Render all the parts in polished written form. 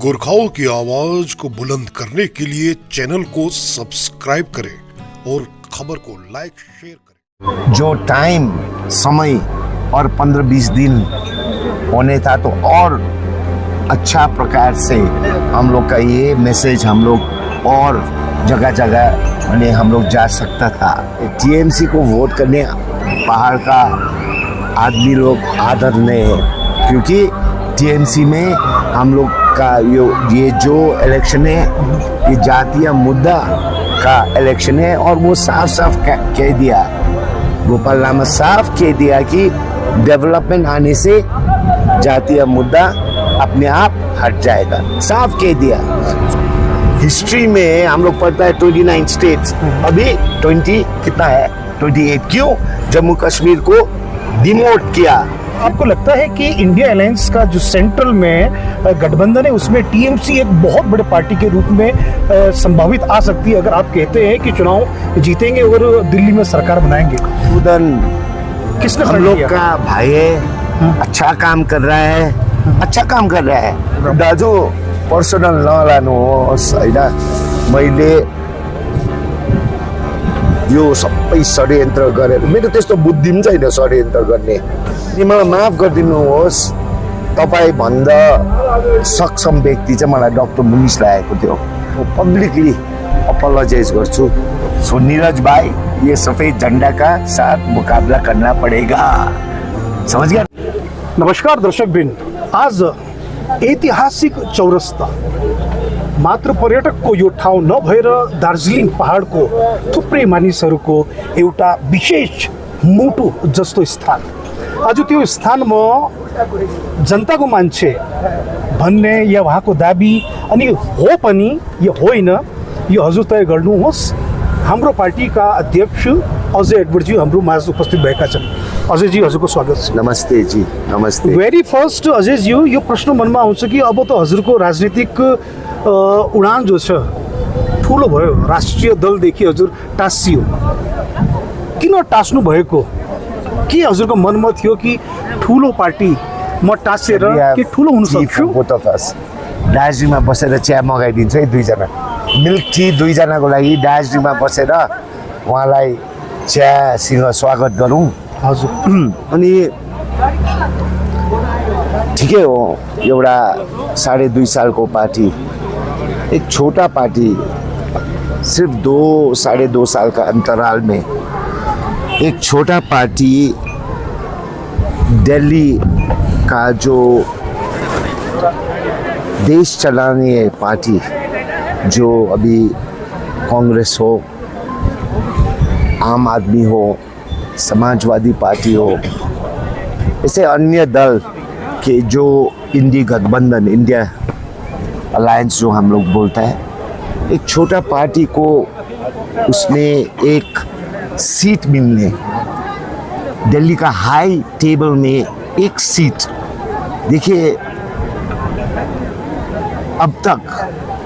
गोरखाओं की आवाज को बुलंद करने के लिए चैनल को सब्सक्राइब करें और खबर को लाइक शेयर करें। जो टाइम समय और 15-20 दिन होने था तो और अच्छा प्रकार से हम लोग का ये मैसेज हम लोग और जगह जगह हम लोग जा सकता था। टीएमसी को वोट करने पहाड़ का आदमी लोग आदर नहीं है, क्योंकि टीएमसी में हम लोग का ये जो इलेक्शन है ये जातीय मुद्दा का इलेक्शन है। और वो साफ साफ कह दिया, गोपाल लामा साफ कह दिया कि डेवलपमेंट आने से जातीय मुद्दा अपने आप हट जाएगा, साफ कह दिया। हिस्ट्री में हम लोग पढ़ता है 29 स्टेट्स, अभी 20 कितना है 28 क्यों जम्मू कश्मीर को डिमोट किया। आपको लगता है कि इंडिया अलायंस का जो सेंट्रल में गठबंधन है उसमें टीएमसी एक बहुत बड़े पार्टी के रूप में संभावित आ सकती है, अगर आप कहते हैं कि चुनाव जीतेंगे और दिल्ली में सरकार बनाएंगे? किसने हम लोग का भाई है, अच्छा काम कर रहा है, अच्छा काम कर रहा है। दाजु पर्सनल नलानुहोस् हैन, मैले यो सबै षड्यन्त्र गरेर मेरो त्यस्तो बुद्धि पनि छैन षड्यन्त्र गर्ने। मलाई माफ गरिदिनुहोस्, तपाईँ भन्दा सक्षम व्यक्ति चाहिँ मलाई डाक्टर मुनिस लागेको थियो। म पब्लिकली अपोलोजाइज गर्छु। सो नीरज भाई, ये सफेद झंडा का साथ मुकाबला करना पड़ेगा, समझ गया? नमस्कार दर्शकवृन्द, आज ऐतिहासिक चौरस्ता मात्र पर्यटकको यो ठाउँ नभएर दार्जिलिङ पहाडको थुप्रै मानिसहरूको एउटा विशेष मुटु जस्तो स्थान। आज त्यो स्थानमा जनताको मान्छे भन्ने या उहाँको दाबी अनि हो पनि यो होइन, यो हजुर तय गर्नुहोस्। हाम्रो पार्टीका अध्यक्ष अजय एडवर्डजी हाम्रो माझ उपस्थित भएका छन्। अजयजी, हजुरको स्वागत छ। नमस्ते जी, नमस्ते। भेरी फर्स्ट अजयजी, यो प्रश्न मनमा आउँछ कि अब त हजुरको राजनीतिक उडान जो छ ठुलो भयो, राष्ट्रिय दलदेखि हजुर टाँसियो। किन टाँस्नु भएको? के हजुरको मनमा थियो कि ठुलो पार्टी म टाँसेर के ठुलो हुन सक्छु? दार्जिलिङमा बसेर चिया मगाइदिन्छु है, 2 जना मिल्क टी, 2 जनाको लागि दार्जिलिङमा बसेर उहाँलाई चियासँग स्वागत गरौँ। हजुर। अनि ठिकै हो, एउटा 2.5 सालको पार्टी, एक छोटा पार्टी, सिर्फ 2-2.5 साल का अंतराल में एक छोटा पार्टी दिल्ली का जो देश चलाने पार्टी जो अभी कांग्रेस हो, आम आदमी हो, समाजवादी पार्टी हो, ऐसे अन्य दल के जो इंडी गठबंधन, इंडिया अलायंस जो हम लोग बोलता है, एक छोटा पार्टी को उसमें एक सीट मिलने, दिल्ली का हाई टेबल में एक सीट। देखिए अब तक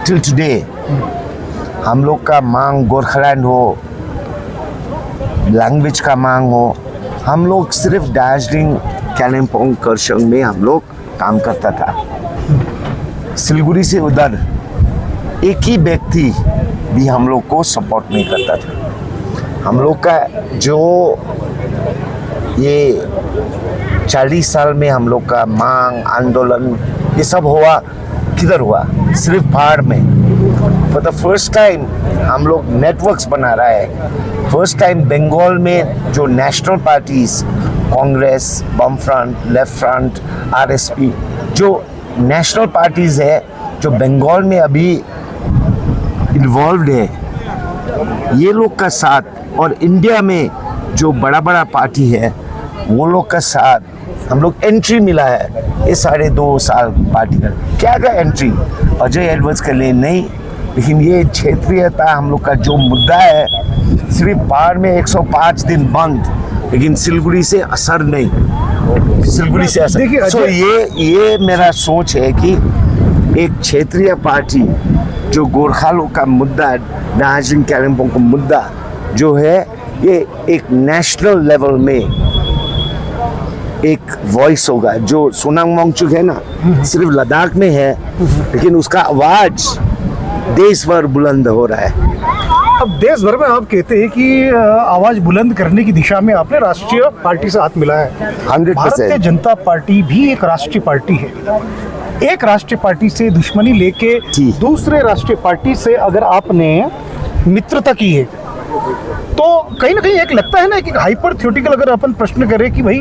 टिल टुडे हम लोग का मांग गोरखालैंड हो, लैंग्वेज का मांग हो, हम लोग सिर्फ दार्जिलिंग, कालिम्पोंग, खरसाङ में हम लोग काम करता था। सिलगुड़ी से उधर एक ही व्यक्ति भी हम लोग को सपोर्ट नहीं करता था। हम लोग का जो ये 40 साल में हम लोग का मांग आंदोलन ये सब हुआ, किधर हुआ? सिर्फ पहाड़ में। फॉर द फर्स्ट टाइम हम लोग नेटवर्क्स बना रहा है। फर्स्ट टाइम बंगाल में जो नेशनल पार्टीज, कांग्रेस, बम फ्रंट, लेफ्ट फ्रंट, आरएसपी, जो नेशनल पार्टीज है जो बंगाल में अभी इन्वॉल्व्ड है, ये लोग का साथ, और इंडिया में जो बड़ा बड़ा पार्टी है वो लोग का साथ हम लोग एंट्री मिला है ये 2.5 साल पार्टी का। क्या का एंट्री? अजय एडवर्ड्स के लिए नहीं, लेकिन ये क्षेत्रीयता हम लोग का जो मुद्दा है, सिर्फ पहाड़ में 105 दिन बंद, लेकिन सिलगुड़ी से असर नहीं, सिलगुड़ी से असर। सो ये मेरा सोच है कि एक क्षेत्रीय पार्टी जो गोरखालों का मुद्दा, दार्जिलिंग कालिम्पोंग का मुद्दा जो है, ये एक नेशनल लेवल में एक वॉइस होगा जो सोनांग वांगचुक है ना, सिर्फ लद्दाख में है, लेकिन उसका आवाज देश भर बुलंद हो रहा है। अब देश भर में आप कहते हैं कि आवाज बुलंद करने की दिशा में आपने राष्ट्रीय पार्टी से हाथ मिलाया है। 100%। भारतीय जनता पार्टी भी एक राष्ट्रीय पार्टी है। एक राष्ट्रीय पार्टी से दुश्मनी लेके जी। दूसरे राष्ट्रीय पार्टी से अगर आपने मित्रता की है तो कहीं ना कहीं एक लगता है ना कि हाइपर थ्योरेटिकल अगर अपन प्रश्न करें कि भाई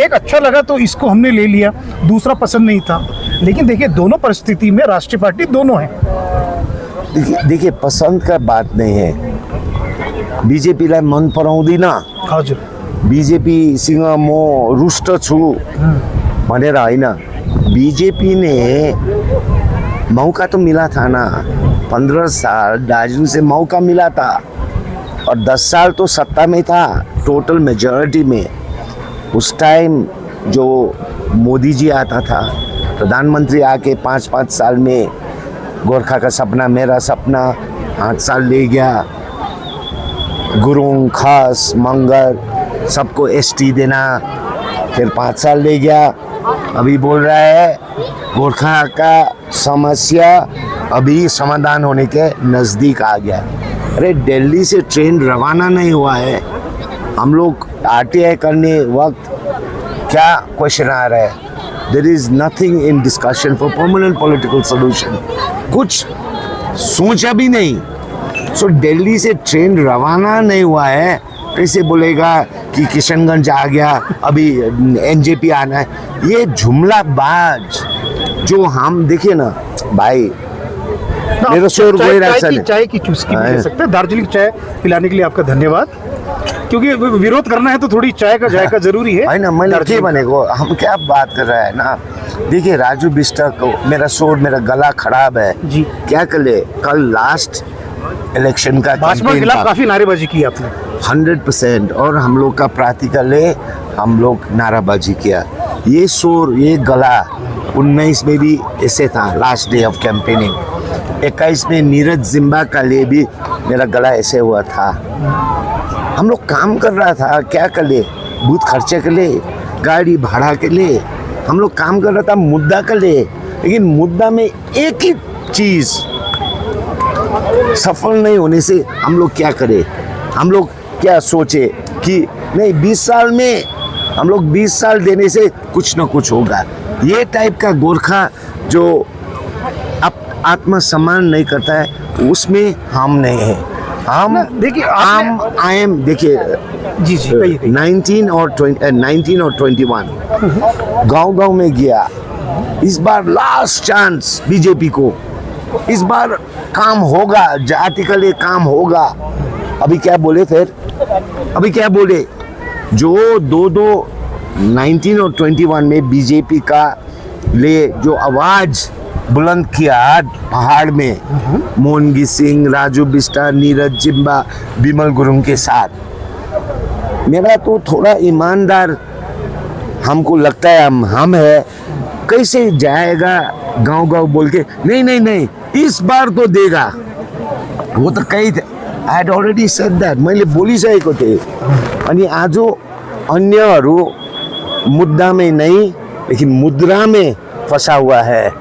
एक अच्छा लगा तो इसको हमने ले लिया, दूसरा पसंद नहीं था, लेकिन देखिए दोनों परिस्थिति में राष्ट्रीय पार्टी दोनों है। देखिए पसंद का बात नहीं है। बीजेपीलाई मन पराउँदिन, हजुर, बीजेपीसँग म रुष्ट छु भनेर होइन, बीजेपी ने मौका तो मिला था ना। 15 साल दार्जिलिंग से मौका मिला था और 10 साल तो सत्ता में था, टोटल मेजॉरिटी में। उस टाइम जो मोदी जी आता था, प्रधानमंत्री आके 5-5 साल में गोरखा का सपना, मेरा सपना 8 साल ले गया। गुरुंग, खास, मंगर सबको एसटी देना, फिर 5 साल ले गया। अभी बोल रहा है गोरखा का समस्या अभी समाधान होने के नज़दीक आ गया। अरे दिल्ली से ट्रेन रवाना नहीं हुआ है, हम लोग आरटीआई करने वक्त क्या क्वेश्चन आ रहा है? There is nothing in discussion for permanent political solution, कुछ सोचा भी नहीं। सो दिल्ली से ट्रेन रवाना नहीं हुआ है, कैसे बोलेगा कि किशनगंज आ गया, अभी एनजेपी आना है? ये जुमलाबाज जो हम देखिए ना भाई, मेरा शोर कोई चाय की चुस्की भी ले सकते हैं। दार्जिलिंग चाय पिलाने के लिए आपका धन्यवाद, क्योंकि विरोध करना है तो थोड़ी चाय का जायका जरूरी है ना। मैंने क्या बने को, हम क्या बात कर रहे हैं ना। देखिए राजू बिष्ट को, मेरा शोर, मेरा गला खराब है जी, क्या कर ले। कल लास्ट इलेक्शन का भाजपा के खिलाफ काफी नारेबाजी की आपने। 100%, और हम लोग का प्रातिकले हम लोग नाराबाजी किया। ये शोर, ये गला 19 में भी ऐसे था, लास्ट डे ऑफ कैंपेनिंग। 21 में नीरज जिम्बा का लिए भी मेरा गला ऐसे हुआ था। हम लोग काम कर रहा था, क्या कर ले, बूथ खर्चे के लिए, गाड़ी भाड़ा के लिए हम लोग काम कर रहा था, मुद्दा के लिए। लेकिन मुद्दा में एक ही चीज़ सफल नहीं होने से हम लोग क्या करें? हम लोग क्या सोचे कि नहीं 20 साल में हम लोग 20 साल देने से कुछ ना कुछ होगा। ये टाइप का गोरखा जो आत्मसम्मान नहीं करता है, उसमें हम नहीं है। हम देखिए आई एम, देखिए जी 19 और 21 गांव में गया। इस बार लास्ट चांस बीजेपी को, इस बार काम होगा, जाति के लिए काम होगा। अभी क्या बोले, फिर अभी क्या बोले, जो 19 और 21 में बीजेपी का लिए जो आवाज बुलंद किया पहाड़ में, मोहनगी सिंह, राजू बिष्ट, नीरज जिम्बा, बिमल गुरुंग के साथ, मेरा तो थोड़ा ईमानदार हमको लगता है, हम है, कैसे जाएगा गांव बोल के, नहीं इस बार तो देगा। वो तो कही थे, I had already said that, मैले बोलिसकेको थिएँ। अनि आज अन्यहरू मुद्दा में नहीं, लेकिन मुद्रा में फंसा हुआ है।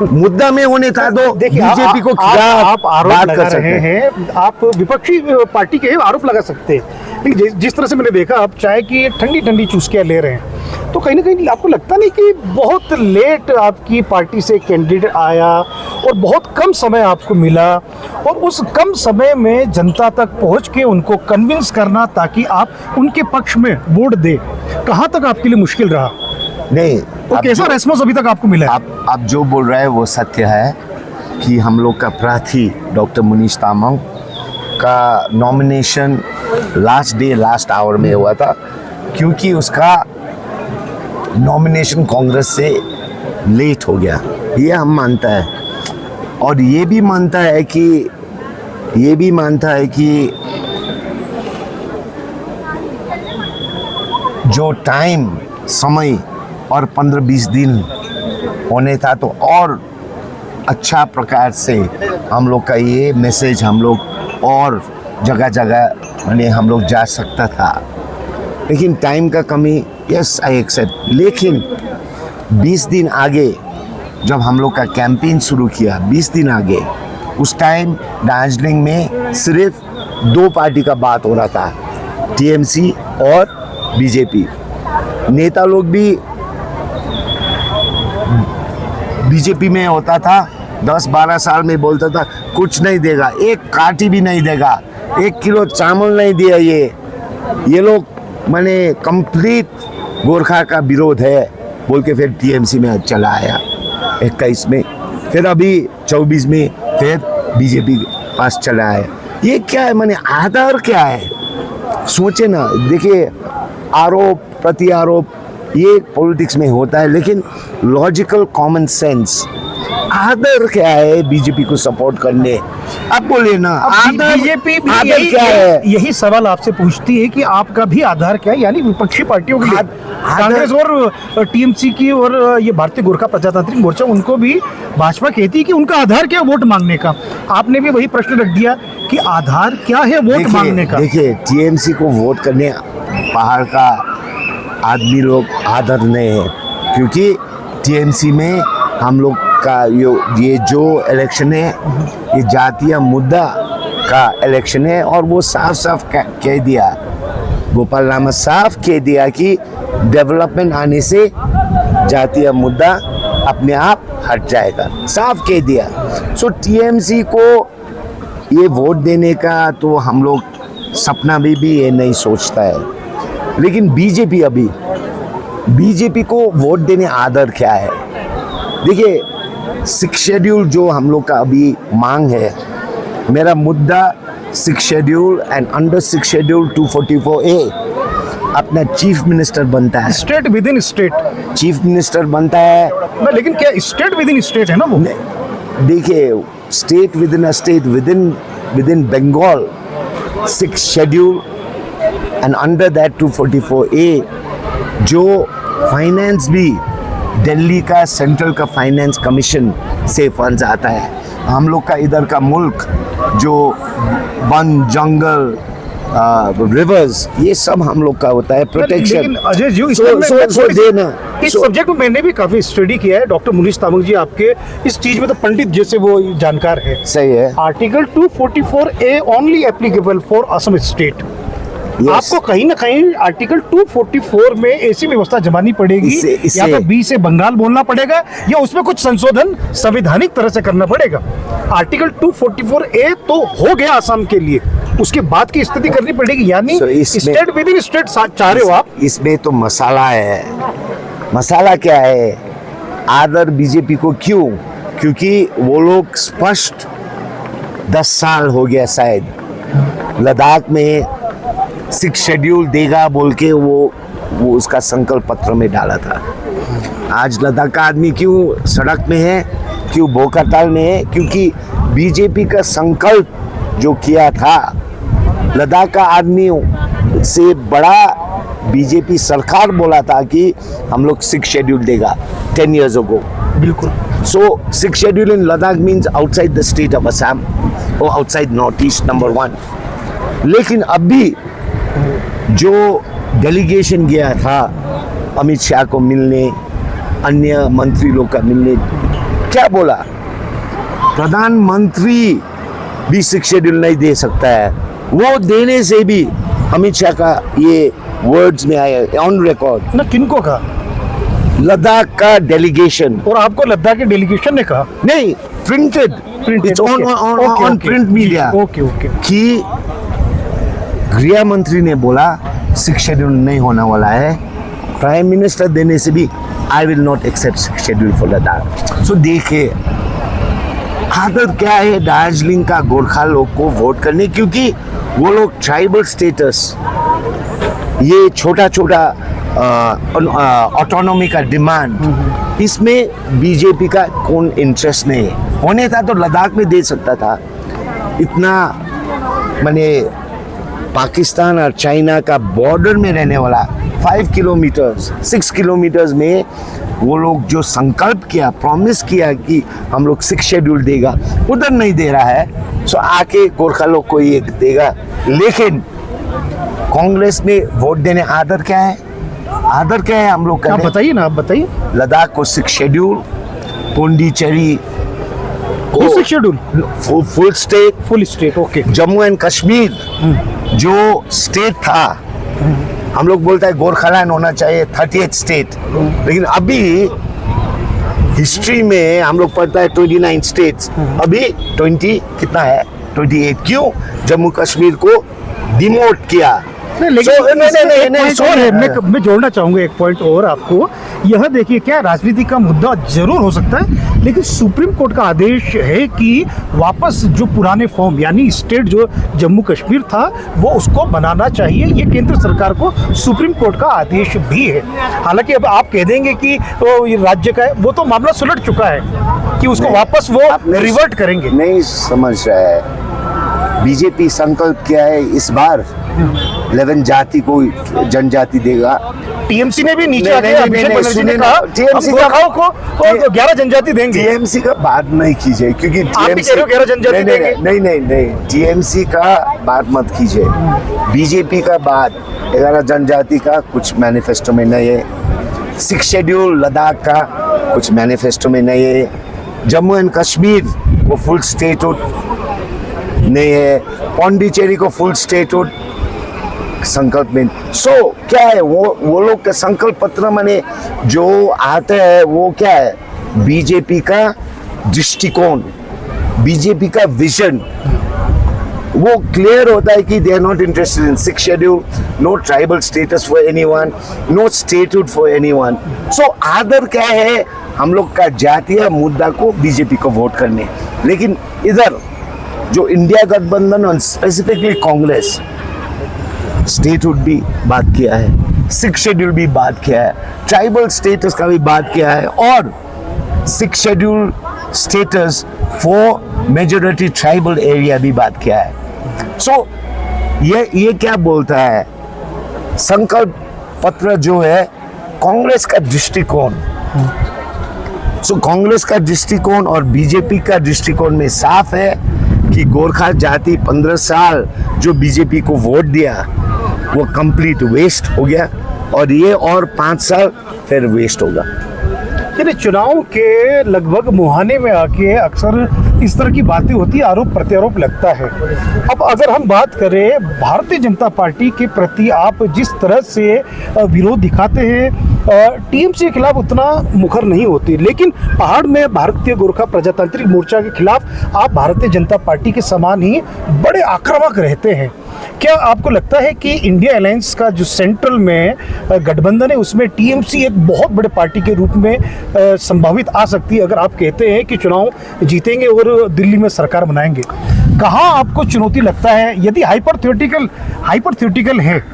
मुद्दा में होने था तो बीजेपी को आप आरोप लगा रहे हैं, आप विपक्षी पार्टी के आरोप लगा सकते हैं, लेकिन जिस तरह से मैंने देखा आप चाय की ठंडी चुस्कियां ले रहे हैं, तो कहीं ना कहीं आपको लगता नहीं कि बहुत लेट आपकी पार्टी से कैंडिडेट आया और बहुत कम समय आपको मिला, और उस कम समय में जनता तक पहुंच के उनको कन्विंस करना ताकि आप उनके पक्ष में वोट दे, कहाँ तक आपके लिए मुश्किल रहा? नहीं, तो कैसा रेस्पॉन्स अभी तक आपको मिला है? आप जो बोल रहे हैं वो सत्य है कि हम लोग का प्रार्थी डॉक्टर मुनीश तामांग का नॉमिनेशन लास्ट आवर में हुआ था, क्योंकि उसका नॉमिनेशन कांग्रेस से लेट हो गया, ये हम मानता है। और ये भी मानता है कि जो टाइम, समय और 15-20 दिन होने था तो और अच्छा प्रकार से हम लोग का ये मैसेज हम लोग और जगह जगह हम लोग जा सकता था, लेकिन टाइम का कमी यस आई एक्सेप्ट, लेकिन 20 दिन आगे जब हम लोग का कैंपेन शुरू किया, 20 दिन आगे, उस टाइम दार्जिलिंग में सिर्फ 2 पार्टी का बात हो रहा था, टीएमसी और बीजेपी। नेता लोग भी बीजेपी में होता था, 10-12 साल में बोलता था कुछ नहीं देगा, एक काठी भी नहीं देगा, 1 किलो चावल नहीं दिया। ये लोग माने कंप्लीट गोरखा का विरोध है बोल के फिर टीएमसी में चला आया 21 में, फिर अभी 24 में फिर बीजेपी पास चला आया। ये क्या है, माने आधार क्या है? सोचे ना, देखिए आरोप प्रति आरोप ये पॉलिटिक्स में होता है, लेकिन लॉजिकल कॉमन सेंस आदर क्या है बीजेपी को सपोर्ट करने? आप बोलिए ना, आदर बीजेपी भी आदर क्या है? यही सवाल आपसे पूछती है कि आपका भी आधार क्या है, यानी विपक्षी पार्टियों के लिए कांग्रेस और टीएमसी की और ये भारतीय गोरखा प्रजातांत्रिक मोर्चा, उनको भी भाजपा कहती है कि उनका आधार क्या है वोट मांगने का। आपने भी वही प्रश्न रख दिया कि आधार क्या है वोट मांगने का। देखिए टीएमसी को वोट करने पहाड़ का आदमी लोग आदर नहीं है, क्योंकि टीएमसी में हम लोग का ये जो इलेक्शन है ये जातीय मुद्दा का इलेक्शन है, और वो साफ साफ कह दिया, गोपाल लामा साफ कह दिया कि डेवलपमेंट आने से जातीय मुद्दा अपने आप हट जाएगा, साफ कह दिया। सो टीएमसी को ये वोट देने का तो हम लोग सपना भी ये नहीं सोचता है, लेकिन बीजेपी को वोट देने आदर क्या है? देखिए 6 शेड्यूल जो हम लोग का अभी मांग है, मेरा मुद्दा 6 schedule and under 6 schedule 244A अपना चीफ मिनिस्टर बनता है, state with in state chief minister बनता है। लेकिन क्या स्टेट विद इन स्टेट है ना वो? देखिए state within a state, within Bengal 6 schedule and under that 244A, जो फाइनेंस भी दिल्ली का सेंट्रल का फाइनेंस कमीशन से फंड्स आता है। हम लोग का इधर का मुल्क जो वन जंगल रिवर्स ये सब हम लोग का होता है प्रोटेक्शन। लेकिन अजय जी इस सब्जेक्ट में मैंने भी काफी स्टडी किया है। डॉक्टर मुनीश तामंग जी आपके इस चीज में तो पंडित जैसे वो जानकार है। सही है। Article 244A only applicable for Assam state. आपको कहीं ना कहीं आर्टिकल 244 में ऐसी व्यवस्था जमानी पड़ेगी, या तो बी से बंगाल बोलना पड़ेगा या उसमें कुछ संशोधन संवैधानिक तरह से करना पड़ेगा। आर्टिकल 244A तो हो गया असम के लिए, उसके बाद की स्थिति करनी पड़ेगी, यानी स्टेट विद इन स्टेट चाह रहे हो आप। इसमें तो मसाला है। मसाला क्या है? आदर बीजेपी को क्यों? क्योंकि वो लोग स्पष्ट 10 साल हो गया शायद लद्दाख में 6 शेड्यूल देगा बोल के वो उसका संकल्प पत्र में डाला था। आज लद्दाख का आदमी क्यों सड़क में है, क्यों भूख हड़ताल में है? क्योंकि बीजेपी का संकल्प जो किया था, लद्दाख का आदमी से बड़ा बीजेपी सरकार बोला था कि हम लोग 6 शेड्यूल देगा 10 years ago। बिल्कुल। So 6 schedule in Ladakh means outside the state of Assam or outside Northeast number 1। लेकिन अभी जो डेलीगेशन गया था अमित शाह को मिलने, अन्य मंत्री लोग का मिलने, क्या बोला? प्रधानमंत्री भी 6 शेड्यूल नहीं दे सकता है। वो देने से भी अमित शाह का ये वर्ड्स में आया ऑन रिकॉर्ड। ना किनको कहा? लद्दाख का डेलीगेशन। और आपको लद्दाख के डेलीगेशन ने कहा? नहीं, printed, it's on print media कि गृह मंत्री ने बोला 6 शेड्यूल नहीं होने वाला है। प्राइम मिनिस्टर देने से भी I will not accept 6 schedule for Ladakh. So देखिए आदत क्या है दार्जिलिंग का गोरखा लोग को वोट करने, क्योंकि वो लोग ट्राइबल स्टेटस, ये छोटा छोटा ऑटोनॉमी का डिमांड, इसमें बीजेपी का कौन इंटरेस्ट नहीं है। होने था तो लद्दाख में दे सकता था। इतना माने पाकिस्तान और चाइना का बॉर्डर में रहने वाला 5 किलोमीटर्स 6 किलोमीटर्स में वो लोग जो संकल्प किया, प्रॉमिस किया कि हम लोग 6 शेड्यूल देगा, उधर नहीं दे रहा है। सो आके गोरखा लोग को ये देगा। लेकिन कांग्रेस में वोट देने आदर क्या है? आदर क्या है हम लोग आप का? बताइए ना, आप बताइए। लद्दाख को 6 schedule, Pondicherry basic schedule, full state, full state, okay. Jammu and Kashmir जो स्टेट था, हम लोग बोलते हैं गोरखालैंड होना चाहिए 30th स्टेट, लेकिन अभी हिस्ट्री में हम लोग पढ़ता है 29 स्टेट्स, अभी 20 कितना है 28। क्यों जम्मू कश्मीर को डिमोट किया? नहीं, लेकिन So, नहीं, एक point और है, सुनिए। मैं जोड़ना चाहूंगा एक पॉइंट और आपको। यह देखिए, क्या राजनीति का मुद्दा जरूर हो सकता है, लेकिन सुप्रीम कोर्ट का आदेश है कि वापस जो पुराने फॉर्म यानी स्टेट जो जम्मू कश्मीर था वो उसको बनाना चाहिए। ये केंद्र सरकार को सुप्रीम कोर्ट का आदेश भी है। हालांकि अब आप कह देंगे कि वो ये राज्य का है, वो तो मामला सुलट चुका है कि उसको वापस वो आप नहीं- रिवर्ट करेंगे। नहीं समझ रहा है। बीजेपी संकल्प क्या है इस बार? 11 जाति को जनजाति देगा। टीएमसी ने भी नीचे नहीं, आके नहीं, अभिषेक नहीं, बनर्जी ने सुनिए कहा ना, हम TMC का- गोरखाओं को 11 जनजाति देंगे। टीएमसी का बात नहीं कीजिए, क्योंकि आप भी कह रहे हो 11 जनजाति नहीं, देंगे। नहीं नहीं नहीं, टीएमसी का बात मत कीजिए। बीजेपी का बात 11 जनजाति का कुछ मैनिफेस्टो में नहीं है। 6 शेड्यूल लद्दाख का कुछ मैनिफेस्टो में नहीं है। जम्मू एंड कश्मीर को फुल स्टेटहुड नहीं है। पौंडीचेरी को फुल स्टेटहुड संकल्प में। क्या है वो लोग का संकल्प पत्र माने जो आते हैं वो क्या है? बीजेपी का दृष्टिकोण, बीजेपी का विजन, वो क्लियर होता है कि they are not interested in 6 schedule, no tribal status for anyone, no statehood for anyone. आदर क्या है हम लोग का? जातीय मुद्दा को बीजेपी को वोट करने। लेकिन इधर जो इंडिया गठबंधन और स्पेसिफिकली कांग्रेस स्टेटहुड भी बात किया है, 6 शेड्यूल भी बात किया है, ट्राइबल स्टेटस का भी बात किया है, और 6 schedule status for majority tribal area भी बात किया है। ये क्या बोलता है? संकल्प पत्र जो है कांग्रेस का दृष्टिकोण, कांग्रेस का दृष्टिकोण और बीजेपी का दृष्टिकोण में साफ है कि गोरखा जाति 15 साल जो बीजेपी को वोट दिया वो कंप्लीट वेस्ट हो गया, और ये और 5 साल फिर वेस्ट होगा। यानी चुनाव के लगभग मुहाने में आके अक्सर इस तरह की बातें होती है, आरोप प्रत्यारोप लगता है। अब अगर हम बात करें भारतीय जनता पार्टी के प्रति आप जिस तरह से विरोध दिखाते हैं, टीएमसी के खिलाफ उतना मुखर नहीं होती, लेकिन पहाड़ में भारतीय गोरखा प्रजातांत्रिक मोर्चा के खिलाफ आप भारतीय जनता पार्टी के समान ही बड़े आक्रामक रहते हैं। क्या आपको लगता है कि इंडिया अलायंस का जो सेंट्रल में गठबंधन है उसमें टीएमसी एक बहुत बड़े पार्टी के रूप में संभावित आ सकती है, अगर आप कहते हैं कि चुनाव जीतेंगे और दिल्ली में सरकार बनाएंगे? कहाँ आपको चुनौती लगता है? यदि हाइपोथेटिकल है,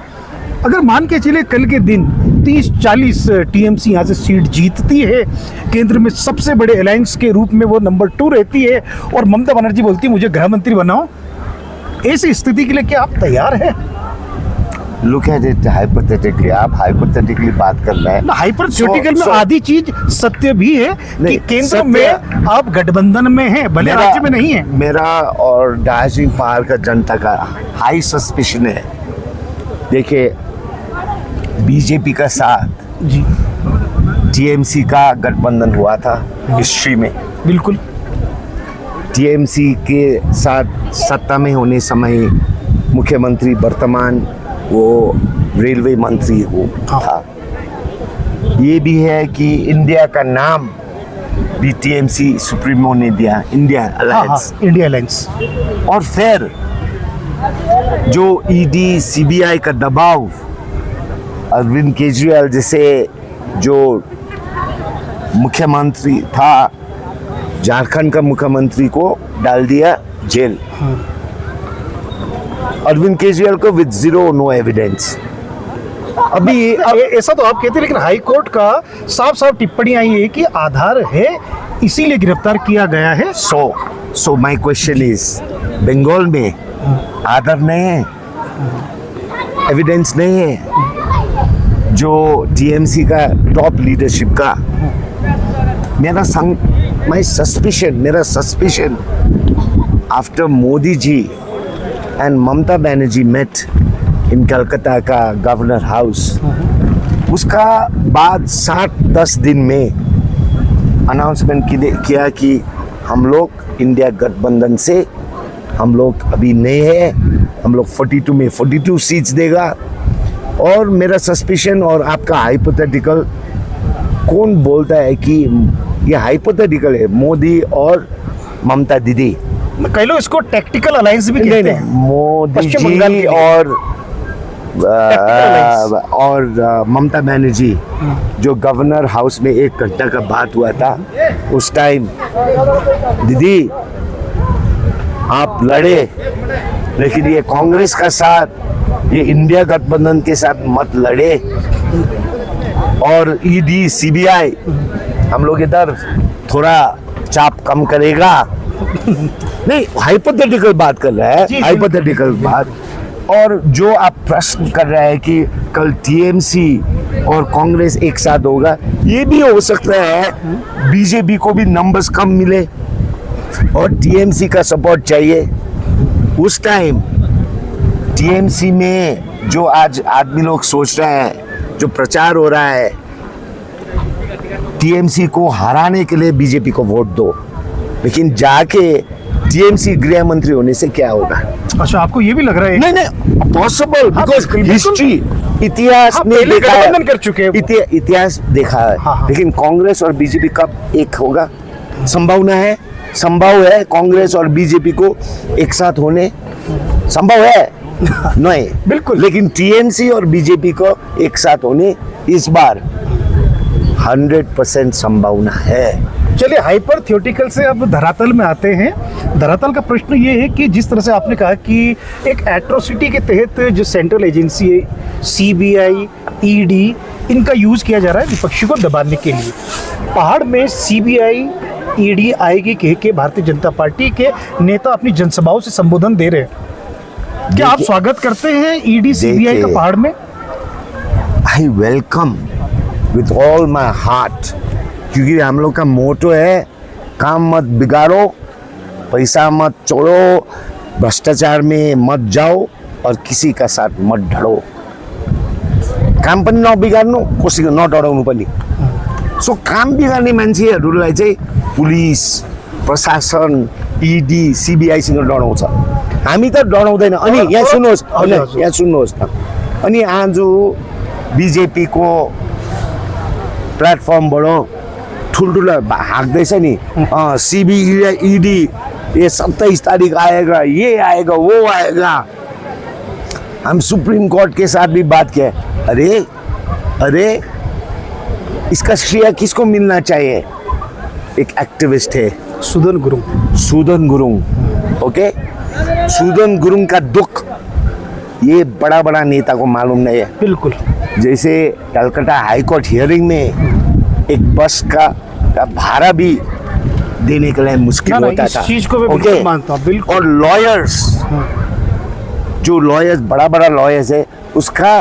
अगर मान के चले कल के दिन 30-40 टीएमसी यहाँ से सीट जीतती है, केंद्र में सबसे बड़े अलायंस के रूप में वो नंबर 2 रहती है, और ममता बनर्जी बोलती है मुझे गृह मंत्री बनाओ, ऐसी स्थिति के लिए क्या आप तैयार हैं? लुक एट इट हाइपोथेटिकली, आप हाइपोथेटिकली बात कर रहे हैं ना, हाइपोथेटिकल में आधी चीज सत्य भी है कि केंद्र में आप गठबंधन में हैं, भले राज्य में नहीं है। मेरा और दार्जिलिंग पहाड़ का जनता का हाई सस्पिशन है। देखिए, बीजेपी का साथ जी टीएमसी का गठबंधन हुआ था हिस्ट्री में। बिल्कुल। टीएमसी के साथ सत्ता में होने समय मुख्यमंत्री वर्तमान वो रेलवे मंत्री वो था। ये भी है कि इंडिया का नाम भी टीएमसी सुप्रीमो ने दिया, इंडिया अलायंस। India alliance. और फिर जो ईडी सीबीआई का दबाव, अरविंद केजरीवाल जैसे जो मुख्यमंत्री था, झारखंड का मुख्यमंत्री को डाल दिया जेल। अरविंद केजरीवाल को विद नो एविडेंस। अभी ऐसा तो आप कहते हैं, लेकिन हाई कोर्ट का साफ टिप्पणी आई है कि आधार है इसीलिए गिरफ्तार किया गया है। So my question is, Bengal में आधार नहीं है, एविडेंस नहीं है जो टीएमसी का टॉप लीडरशिप का। मेरा suspicion after Modi ji and Mamata Banerjee met in Calcutta का गवर्नर हाउस, उसका बाद 7-10 दिन में अनाउंसमेंट किया कि हम लोग इंडिया गठबंधन से हम लोग अभी नए हैं, हम लोग 42 में 42 सीट्स देगा। और मेरा सस्पिशन और आपका हाइपोथेटिकल, कौन बोलता है कि ये हाइपोथेटिकल है, मोदी और ममता दीदी? कह लो इसको टैक्टिकल अलायंस भी कहते हैं। मोदी पश्चिम बंगाल के जी लिए। और ममता बनर्जी, जो गवर्नर हाउस में 1 घंटा का बात हुआ था, उस टाइम दीदी आप लड़े, लेकिन ये कांग्रेस का साथ, ये इंडिया गठबंधन के साथ मत लड़े। और ईडी सीबीआई हम लोग इधर थोड़ा चाप कम करेगा। नहीं, हाइपोथेटिकल बात कर रहा है, हाइपोथेटिकल बात। और जो आप प्रश्न कर रहे हैं कि कल टीएमसी और कांग्रेस एक साथ होगा, ये भी हो सकता है। बीजेपी को भी नंबर्स कम मिले और टीएमसी का सपोर्ट चाहिए। उस टाइम टीएमसी में जो आज आदमी लोग सोच रहे हैं, जो प्रचार हो रहा है, टीएमसी को हराने के लिए बीजेपी को वोट दो, लेकिन जाके टीएमसी गृह मंत्री होने से क्या होगा? अच्छा, आपको ये भी लग रहा है? नहीं, पॉसिबल, बिकॉज हिस्ट्री, इतिहास में देखा है, कर चुके हैं। इतिहास देखा है। लेकिन कांग्रेस और बीजेपी कब एक होगा? संभावना है, संभव है कांग्रेस और बीजेपी को एक साथ होने? संभव है? नहीं, बिल्कुल। लेकिन टीएमसी और बीजेपी को एक साथ होने इस बार 100% संभावना है। चलिए, हाइपर थियोटिकल से अब धरातल में आते हैं। धरातल का प्रश्न ये है कि जिस तरह से आपने कहा कि एक एट्रोसिटी के तहत जो सेंट्रल एजेंसी है, सीबीआई, ईडी, इनका यूज किया जा रहा है विपक्षी को दबाने के लिए। पहाड़ में सीबीआई, ईडी आएगी कह के भारतीय जनता पार्टी के नेता अपनी जनसभाओं से संबोधन दे रहे हैं। क्या आप स्वागत करते हैं ईडी सीबीआई का पहाड़ में? I welcome with all my heart, क्योंकि हम लोग का मोटो है काम मत बिगाड़ो, पैसा मत चोरो, भ्रष्टाचार में मत जाओ और किसी का साथ मत ढड़ो। काम पनि नबिगार्नु, कसैको नडराउनु पनि। सो काम बिगार्ने मान्छेहरूलाई चाहिँ पुलिस, प्रशासन, ईडी, सीबीआईसँग डराउँछ। हामी त डराउँदैन। अनि यहाँ सुन्नुहोस्, यहाँ सुन्नुहोस् न, अनि आज बीजेपी को प्लेटफॉर्मबाट ठुल्ठुला हाँक्दैछ नि, सीबीआई, ईडी, ये 27 तारीख आएगा, ये आएगा, वो आएगा। हम सुप्रीम कोर्ट के साथ भी बात किया। अरे इसका श्रेय किसको मिलना चाहिए? एक एक्टिविस्ट है, सुदन गुरुंग, ओके। सुदन गुरुंग का दुख ये बड़ा बड़ा नेता को मालूम नहीं है। बिल्कुल। जैसे कलकत्ता हाई कोर्ट हियरिंग में एक बस का भाड़ा भी देने के लिए मुश्किल होता था। चीज को मैं बिल्कुल मानता हूं, बिल्कुल। और लॉयर्स, जो लॉयर्स, बड़ा बड़ा लॉयर्स है, उसका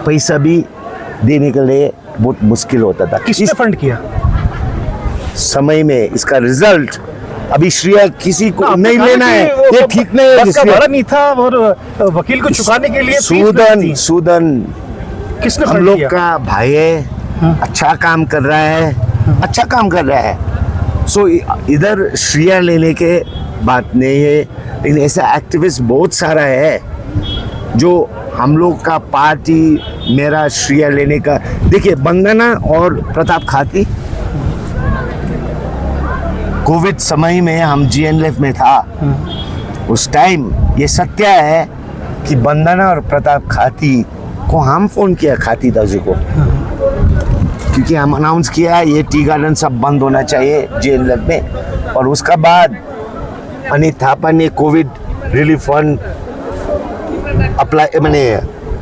पैसा भी देने के लिए बहुत मुश्किल होता था। किसने फंड किया? समय में इसका रिजल्ट अभी श्रेय किसी को नहीं लेना है, ये ठीक नहीं है। बस का भाड़ा नहीं था और वकील को चुकाने के लिए सुदन किसने हम लोग का भाई है, अच्छा काम कर रहा है, अच्छा काम कर रहा है। सो इधर श्रेय लेने के बात नहीं है, लेकिन ऐसा एक्टिविस्ट बहुत सारा है जो हम लोग का पार्टी मेरा श्रेय लेने का। देखिए, वंदना और प्रताप खाती, कोविड समय में हम जीएनएलएफ में था, उस टाइम ये सत्य है कि वंदना और प्रताप खाती को हम फोन किया, खाती दाजू को, क्योंकि हम अनाउंस किया ये टी गार्डन सब बंद होना चाहिए जीएनएलएफ में। और उसका बाद अनित थापा ने कोविड रिलीफ फंड अप्लाई मैंने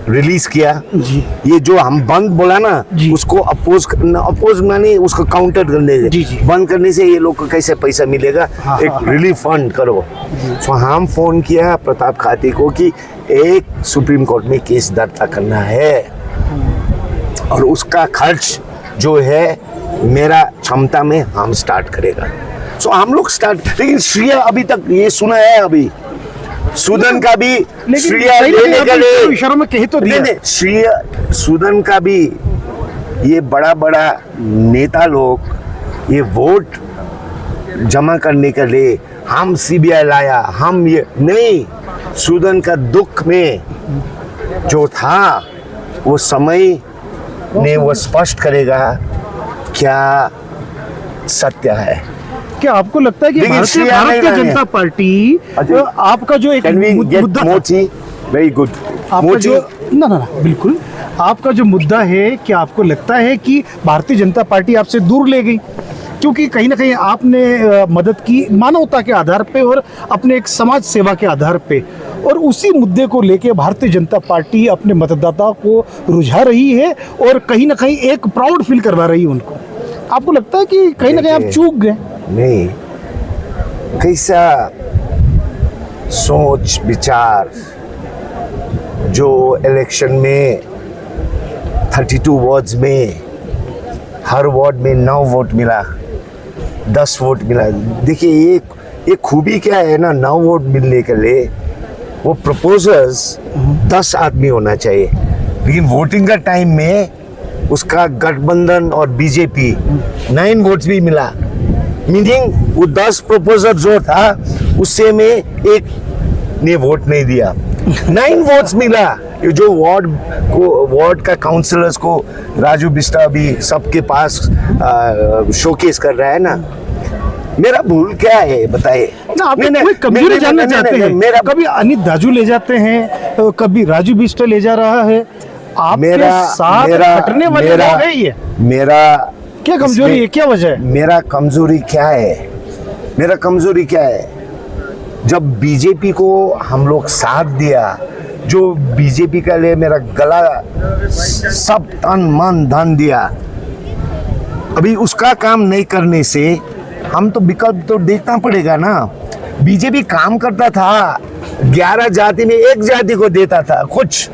रिलीज किया जी। ये जो हम बंद बोला ना, उसको अपोज माने उसको काउंटर करने से, बंद करने से ये लोग को कैसे पैसा मिलेगा, एक रिलीफ फंड करो। तो हम फोन किया प्रताप खाती को कि एक सुप्रीम कोर्ट में केस दर्ज करना है और उसका खर्च जो है मेरा क्षमता में हम स्टार्ट करेगा। सो हम लोग स्टार्ट, लेकिन श्रेय अभी तक ये सुना है, अभी सूदन का भी लेकिन श्रेय कहीं ना कहीं लेने के आपने लिए इशारों में कही तो दिया। नहीं, श्रेय सूदन का भी, ये बड़ा बड़ा नेता लोग ये वोट जमा करने के लिए हम सीबीआई लाया, हम ये नहीं, सूदन का दुख में जो था वो समय ने वो स्पष्ट करेगा क्या सत्य है। क्या आपको लगता है कि लेकिन भारतीय श्रेया नहीं जनता लाने। पार्टी अजय, आपका जो एक कैन वी गेट मुद्दा था, मोची? Very good. आपका जो ना ना ना बिल्कुल, आपका जो मुद्दा है, क्या आपको लगता है कि भारतीय जनता पार्टी आपसे दूर ले गई? क्योंकि कहीं ना कहीं आपने मदद की मानवता के आधार पे और अपने एक समाज सेवा के आधार पे, और उसी मुद्दे को लेके भारतीय जनता पार्टी अपने मतदाताओं को रुझा रही है और कहीं ना कहीं एक प्राउड फील करवा रही है उनको। आपको लगता है कि कहीं ना कहीं आप चूक गए? नहीं, कैसा सोच विचार जो इलेक्शन में 32 वार्ड्स में हर वार्ड में 9 वोट मिला, 10 वोट मिला। देखिए ये खूबी क्या है ना, 9 वोट मिलने के लिए वो प्रपोजर्स 10 आदमी होना चाहिए, लेकिन वोटिंग का टाइम में उसका गठबंधन और बीजेपी 9 वोट्स भी मिला। मीनिंग वो 10 प्रपोजर जो था उससे में एक ने वोट नहीं दिया, 9 वोट्स मिला। ये जो वार्ड का काउंसलर्स को राजू बिस्टा भी सबके पास शोकेस कर रहा है ना, मेरा भूल क्या है बताइए ना? आप कोई कमजोरी जानना चाहते हैं? मेरा कभी अनित दाजू ले जाते हैं, कभी राजू बिस्टा ले जा रहा है, आपके साथ हटने वाले लोग हैं ये। मेरा क्या कमजोरी है, क्या वजह है? मेरा कमजोरी क्या है? मेरा कमजोरी क्या है? जब बीजेपी को हम लोग साथ दिया, जो बीजेपी के लिए मेरा गला सब तन मन धन दिया, अभी उसका काम नहीं करने से हम तो विकल्प तो देखना पड़ेगा ना। बीजेपी काम करता था, 11 जाति में एक जाति को देता था कुछ।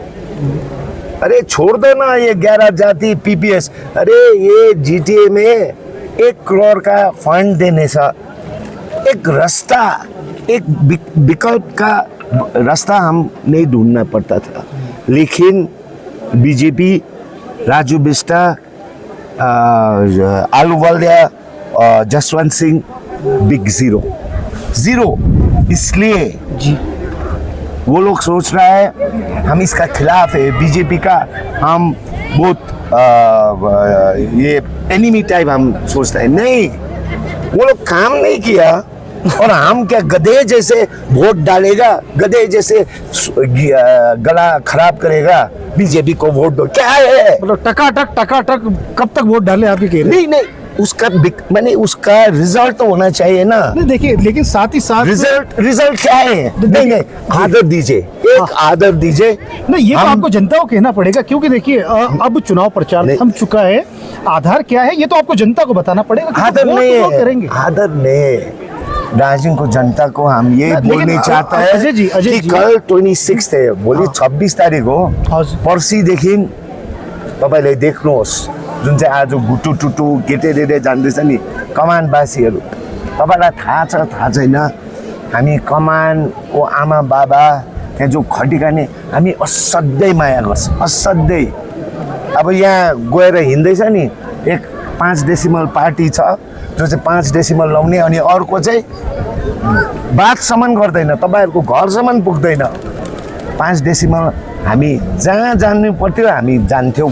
अरे छोड़ दो ना ये 11 जाति पीपीएस, अरे ये जीटीए में 1 करोड़ का फंड देने से एक रास्ता, एक विकल्प का रास्ता हम नहीं ढूंढना पड़ता था। लेकिन बीजेपी, राजू बिस्टा, आलूवालिया और जसवंत सिंह, बिग जीरो। इसलिए जी, वो लोग सोच रहा है हम इसका खिलाफ है, बीजेपी का हम बहुत ये एनिमी टाइप हम सोचते हैं। नहीं, वो लोग काम नहीं किया और हम क्या गधे जैसे वोट डालेगा, गधे जैसे गला खराब करेगा, बीजेपी को वोट दो, क्या है? मतलब टकाटक कब तक वोट डाले आप ही कह रहे हैं? नहीं, उसका मैंने उसका रिजल्ट तो होना चाहिए ना। नहीं देखिए, लेकिन साथ ही साथ रिजल्ट क्या है? नहीं, आदर दीजिए, एक आदर दीजिए। नहीं, ये तो आपको जनता को कहना पड़ेगा, क्योंकि देखिए अब चुनाव प्रचार थम चुका है। आधार क्या है ये तो आपको जनता को बताना पड़ेगा। आदर नहीं है, करेंगे आदर नहीं। राजन को, जनता को हम ये बोलने चाहता है अजय जी, कि कल 26 है, भोलि 26 तारिक हो, पर्सिदेखि तपाईँले देख्नुहोस् जुन चाहिँ आज गुटु टुटु केटेरे जान्दैछ नि कमानवासीहरू, तपाईँलाई थाहा छ थाहा छैन, हामी कमानको आमा बाबा त्यहाँ जो खटिखाने हामी असाध्यै माया गर्छौँ, असाध्यै। अब यहाँ गएर हिँड्दैछ नि, एक 5 डेसिमल पार्टी छ जो चाहिँ 5 डेसिमल लाउने, अनि अर्को चाहिँ बातसम्म गर्दैन, तपाईँहरूको घरसम्म पुग्दैन। 5 डेसिमल हामी जहाँ जानु पर्थ्यो हामी जान्थ्यौँ।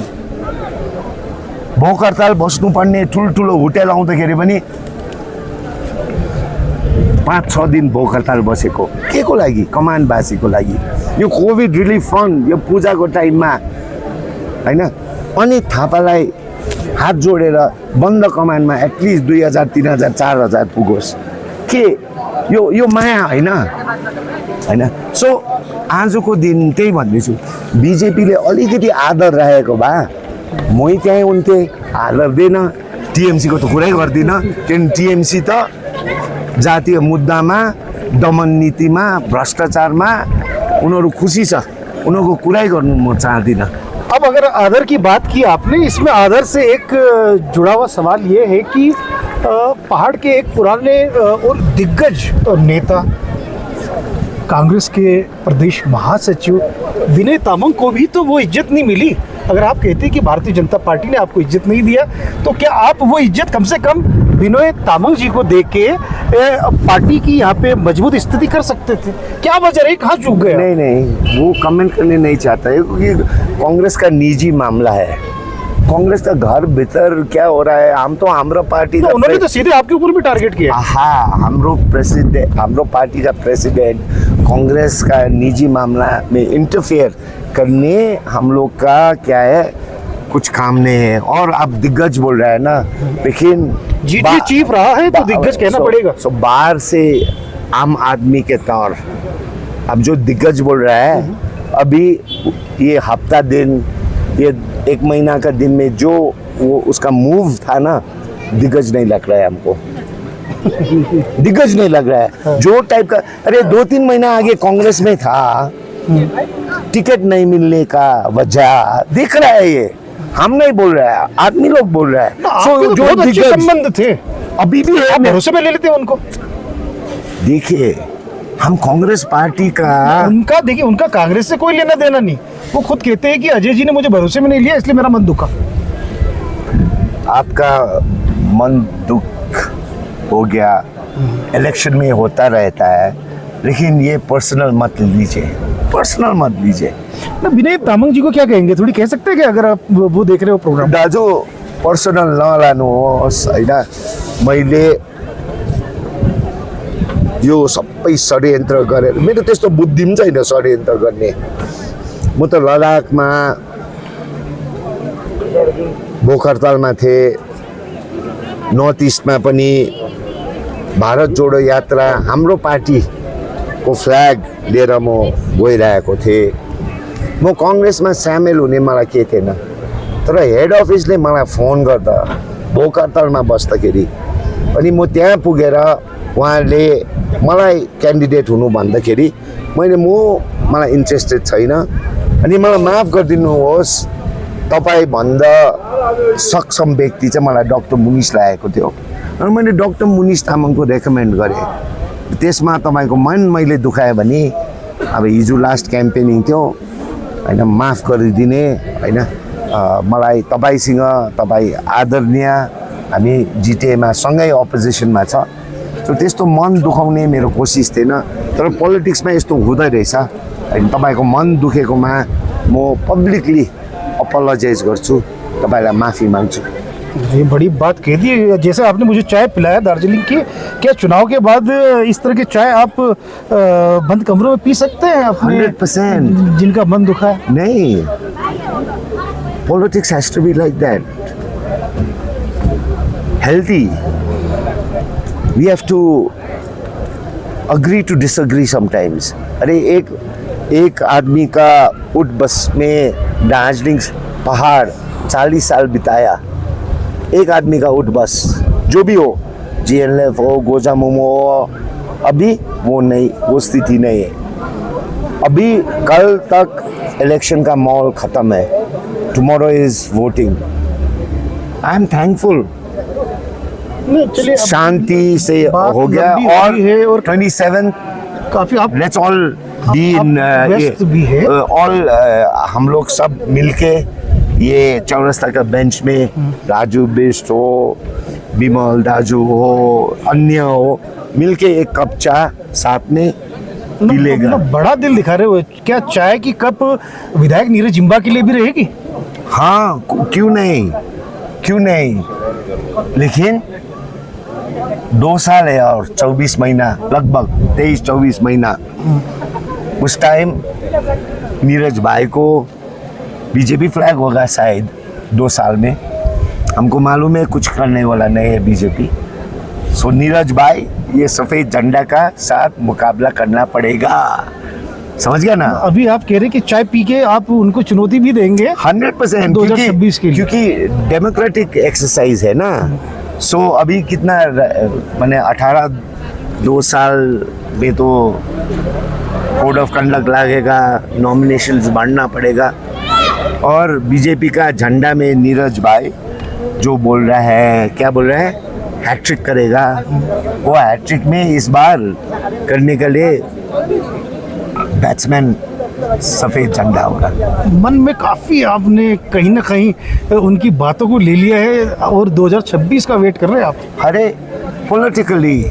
भोक हडताल बस्नुपर्ने, ठुल्ठुलो होटेल आउँदाखेरि पनि 5-6 दिन भोक हडताल बसेको के को लागि? कमानवासीको लागि। यो कोभिड रिलिफ फन्ड यो पूजाको टाइममा हैन, अनि थापालाई हात जोडेर बन्द कमानमा एटलिस्ट 2000, 3000, 4000 पुगोस् के यो माया हैन? सो आजको दिन त्यही भन्दैछु, बीजेपीले अलिकति आदर राखेको भए मै त्यहीँ हुन्थे, आदर दिएन। टिएमसीको त कुरै गर्दिनँ, किनभने टिएमसी त जातीय मुद्दामा, दमन नीतिमा, भ्रष्टाचारमा उनीहरू खुसी छ, उनीहरूको कुरै गर्नु म चाहदिनँ। अब अगर आदर की बात की आपने, इसमें आदर से एक जुड़ा हुआ सवाल ये है कि पहाड़ के एक पुराने और दिग्गज नेता कांग्रेस के प्रदेश महासचिव विनय तामांग को भी तो वो इज्जत नहीं मिली। अगर आप कहते हैं कि भारतीय जनता पार्टी ने आपको इज्जत नहीं दिया, तो क्या आप वो इज्जत कम से कम विनय तामांग जी को दे के पार्टी की यहाँ पे मजबूत स्थिति कर सकते थे? क्या वजह रही, कहाँ चूक गए? नहीं, वो कमेंट करने नहीं चाहता है क्योंकि कांग्रेस का निजी मामला है। कांग्रेस का घर भीतर क्या हो रहा है, हम तो हमारा पार्टी तो का उन्होंने तो सीधे आपके ऊपर भी टारगेट किया। हाँ, हमरो पार्टी का प्रेसिडेंट कांग्रेस का निजी मामला में इंटरफेयर करने हम लोग का क्या है, कुछ काम नहीं है। और अब दिग्गज बोल रहा है ना, लेकिन जीटीए चीफ रहा है तो दिग्गज कहना पड़ेगा। बाहर से आम आदमी के तौर अब जो दिग्गज बोल रहा है, अभी ये हफ्ता दिन, ये 1 महीना का दिन में जो वो उसका मूव था ना, दिग्गज नहीं लग रहा है हमको। दिग्गज नहीं लग रहा है जो टाइप का। अरे 2-3 महीना आगे कांग्रेस में था, टिकट नहीं मिलने का वजह दिख रहा है। ये हम नहीं बोल रहा है, आदमी लोग बोल रहा है। आपके तो बहुत अच्छे संबंध थे, अभी भी है, भरोसे में ले लेते हैं उनको। देखिए, हम कांग्रेस पार्टी का देखिए उनका कांग्रेस से कोई लेना देना नहीं। वो खुद कहते हैं कि अजय जी ने मुझे भरोसे में नहीं लिया, इसलिए मेरा मन दुखा। आपका मन दुख हो गया, इलेक्शन में होता रहता है, लेकिन ये पर्सनल मत लीजिए, पर्सनल मत लीजिए। ना विनय तामांग जी को क्या कहेंगे, थोड़ी कह सकते हैं कि अगर आप वो देख रहे हो प्रोग्राम? दाजु पर्सनल नलानुहोस् होइन, मैले यो सबै षड्यन्त्र गरेर, मेरो त्यस्तो बुद्धि पनि छैन षड्यन्त्र गर्ने। म त लद्दाखमा भोक हडतालमा थिएँ, नर्थ इस्टमा पनि भारत जोडो यात्रा हाम्रो पार्टीको फ्ल्याग लिएर म गइरहेको थिएँ। म काङ्ग्रेसमा सामेल हुने मलाई के थिएन, तर हेड अफिसले मलाई फोन गर्दा भोक हडतालमा बस्दाखेरि अनि म त्यहाँ पुगेर उहाँले मलाई क्यान्डिडेट हुनु भन्दाखेरि मलाई इन्ट्रेस्टेड छैन, अनि मलाई माफ गरिदिनुहोस्, तपाईँभन्दा सक्षम व्यक्ति चाहिँ मलाई डाक्टर मुनिस लागेको थियो। अनि मैले डाक्टर मुनिस तामाङको रेकमेन्ड गरेँ। त्यसमा तपाईँको मन मैले दुखाएँ भने, अब हिजो लास्ट क्याम्पेनिङ थियो होइन, माफ गरिदिने होइन। मलाई तपाईँसँग, तपाईँ आदरणीय, हामी जिटिएमा सँगै अपोजिसनमा छ, सो त्यस्तो मन दुखाउने मेरो कोसिस थिएन। तर पोलिटिक्समा यस्तो हुँदो रहेछ होइन। तपाईँको मन दुखेकोमा म पब्लिकली अपोलोजाइज गर्छु, तपाईँलाई माफी माग्छु। ये बड़ी बात कह दी। जैसे आपने मुझे चाय पिलाया दार्जिलिंग की, क्या चुनाव के बाद इस तरह की चाय आप बंद कमरों में पी सकते हैं अपने 100% जिनका मन दुखा है? नहीं, politics has to be like that, healthy. We have to agree to disagree sometimes. अरे एक आदमी का उठ बस में दार्जिलिंग पहाड़ 40 साल बिताया, एक आदमी का उठ बस, जो भी हो, जीएनएफ हो, गोजा मोमो हो, अभी वो नहीं, वो स्थिति नहीं है। अभी कल तक इलेक्शन का माहौल खत्म है, tomorrow is voting. I am thankful, शांति से हो गया। और 27 काफी आप let's all be in all, हम लोग सब मिलके ये चौरस्ता का बेंच में, राजू बिस्ट हो, बिमल दाजू हो, अन्य हो, मिलके एक कप चाय साथ में पी लेगा। बड़ा दिल दिखा रहे हो। क्या चाय की कप विधायक नीरज जिम्बा के लिए भी रहेगी? हाँ, क्यों नहीं, लेकिन 2 साल है और 24 महीना, लगभग 23-24 महीना। उस टाइम नीरज भाई को बीजेपी फ्लैग होगा शायद 2 साल में, हमको मालूम है कुछ करने वाला नहीं है बीजेपी। सो नीरज भाई, ये सफेद झंडा का साथ मुकाबला करना पड़ेगा, समझ गया ना? अभी आप कह रहे कि चाय पी के आप उनको चुनौती भी देंगे 100%, 2026 के लिए, क्योंकि डेमोक्रेटिक एक्सरसाइज है ना। सो अभी कितना मैंने 2 साल में तो कोड ऑफ कंडक्ट लगेगा, नॉमिनेशंस बढ़ना पड़ेगा। और बीजेपी का झंडा में नीरज भाई जो बोल रहा है, क्या बोल रहा है, हैट्रिक करेगा। वो हैट्रिक में इस बार करने के लिए बैट्समैन सफ़ेद झंडा होगा। मन में काफ़ी आपने कहीं ना कहीं उनकी बातों को ले लिया है और 2026 का वेट कर रहे हैं आप। अरे पॉलिटिकली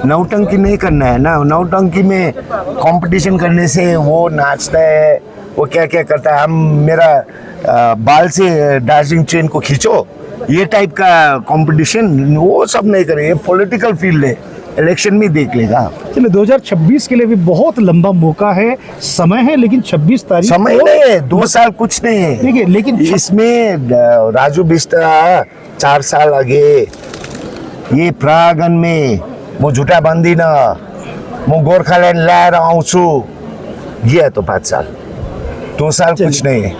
नौटंकी नहीं करना है ना, नौटंकी में कंपटीशन करने से वो नाचता है, वो क्या क्या करता है, हम मेरा बाल से दार्जिलिंग ट्रेन को खींचो, ये टाइप का कंपटीशन वो सब नहीं करेंगे। पॉलिटिकल फील्ड है, इलेक्शन में देख लेगा। चलिए 2026 के लिए भी बहुत लंबा मौका है, समय है, लेकिन 26 तारीख समय नहीं है, 2 साल कुछ नहीं है। देखिए लेकिन इसमें राजू बिस्टा 4 साल आगे ये प्रागन में म झुटा बन्दिन, म गोर्खाल्यान्ड ल्याएर आउँछु, ये है तो 5 साल, 2 साल कुछ नहीं है।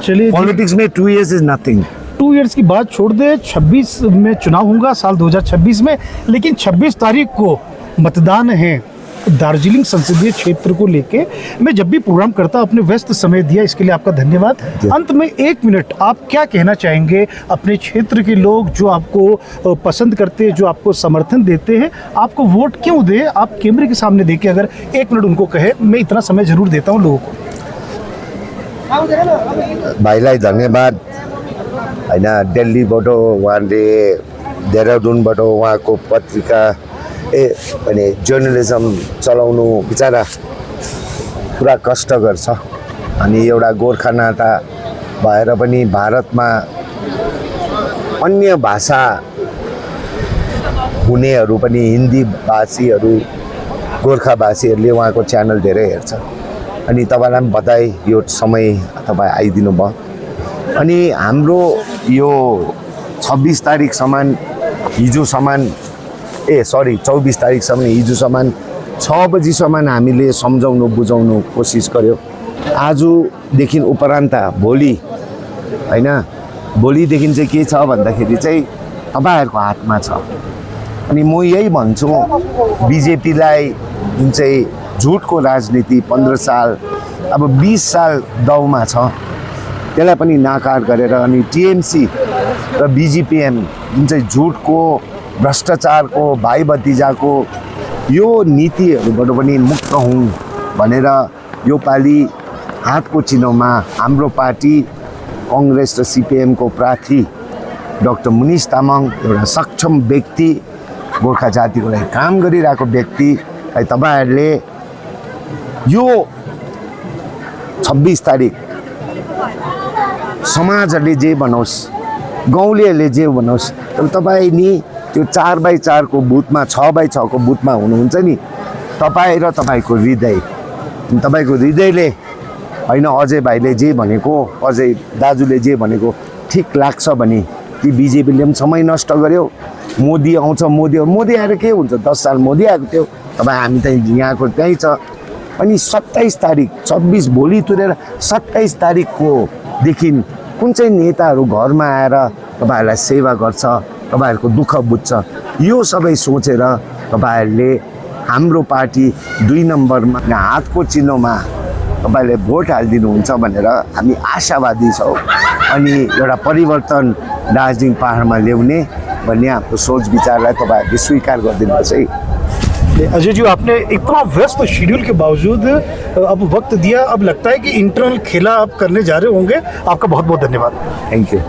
चलिए पॉलिटिक्स में 2 years इज नथिंग। 2 इयर्स की बात छोड़ दे, 26 में चुनाव होगा साल 2026 में, लेकिन 26 तारीख को मतदान है दार्जिलिंग संसदीय क्षेत्र को लेके। मैं जब भी प्रोग्राम करता अपने व्यस्त समय दिया, इसके लिए आपका धन्यवाद। अंत में 1 मिनट आप क्या कहना चाहेंगे अपने क्षेत्र के लोग जो आपको पसंद करते हैं, जो आपको समर्थन देते हैं, आपको वोट क्यों दे? आप कैमरे के सामने देके अगर 1 मिनट उनको कहे, मैं इतना समय जरूर देता हूँ लोगों को। भाइलाई धन्यवाद होइन। दिल्लीबाट उहाँले देहरादुनबाट उहाँको पत्रिका भने जर्नलिजम चलाउनु बिचरा पुरा कष्ट गर्छ। अनि एउटा गोर्खा नाता भएर पनि भारतमा अन्य भाषा हुनेहरू पनि हिन्दी भाषीहरू गोर्खाभाषीहरूले उहाँको च्यानल धेरै हेर्छ। अनि तपाईँलाई पनि बधाई, यो समय तपाईँ आइदिनु भयो। अनि हाम्रो यो 26 तारिकसम्म हिजोसम्म 24 तारिकसम्म हिजोसम्म 6 बजीसम्म हामीले सम्झाउनु बुझाउनु कोसिस गर्यो। आजदेखि उपरान्त भोलि होइन, भोलिदेखि चाहिँ के छ भन्दाखेरि चाहिँ तपाईँहरूको हातमा छ। अनि म यही भन्छु बिजेपीलाई, जुन चाहिँ झुटको राजनीति 15 साल अब 20 साल दाउमा छ, त्यसलाई पनि नाकार गरेर अनि टिएमसी र बिजिपिएम जुन चाहिँ झुटको भ्रष्टाचारको भाइ भतिजाको यो नीतिहरूबाट पनि मुक्त हुँ भनेर यो पालि हातको चिन्हमा हाम्रो पार्टी कांग्रेस र सिपिएमको प्रार्थी डाक्टर मुनिश तामाङ एउटा सक्षम व्यक्ति, गोर्खा जातिको लागि काम गरिरहेको व्यक्ति, तपाईहरुले यो 26 तारिक समाजले जे बनाओस्, गाउँलेहरूले जे बनाओस्, तर तपाईँ नि त्यो 4x4 को बुथमा 6x6 को बुथमा हुनुहुन्छ नि, तपाईँ र तपाईको हृदय, तपाईको हृदयले हैन अजय भाइले जे भनेको, अजय दाजुले जे भनेको ठीक लाग्छ भने ती बिजेपीले पनि समय नष्ट गर्यो। मोदी आउँछ, मोदी आएर के हुन्छ, 10 साल मोदी आएको थियो, तपाईँ हामी त यहाँको त्यही छ। अनि 27 तारिक 26 भोलि तुरेर 27 तारिकको देखि कुन चाहिँ नेताहरू घरमा आएर तपाईहरुलाई सेवा गर्छ, तपाईहरुको दुःख बुझ्छ, यो सबै सोचेर तपाईहरुले हाम्रो पार्टी 2 नम्बरमा हातको चिन्हमा तपाईले भोट हालिदिनुहुन्छ भनेर हामी आशावादी छौँ। अनि एउटा परिवर्तन दार्जिलिङ पहाडमा ल्याउने भन्ने हाम्रो सोच विचारलाई तपाईहरुले स्वीकार गरिदिनुहोस् है। अजय जी, आपने इतना व्यस्त शेड्यूल के बावजूद अब वक्त दिया, अब लगता है कि इंटरनल खेला आप करने जा रहे होंगे। आपका बहुत बहुत धन्यवाद। Thank you.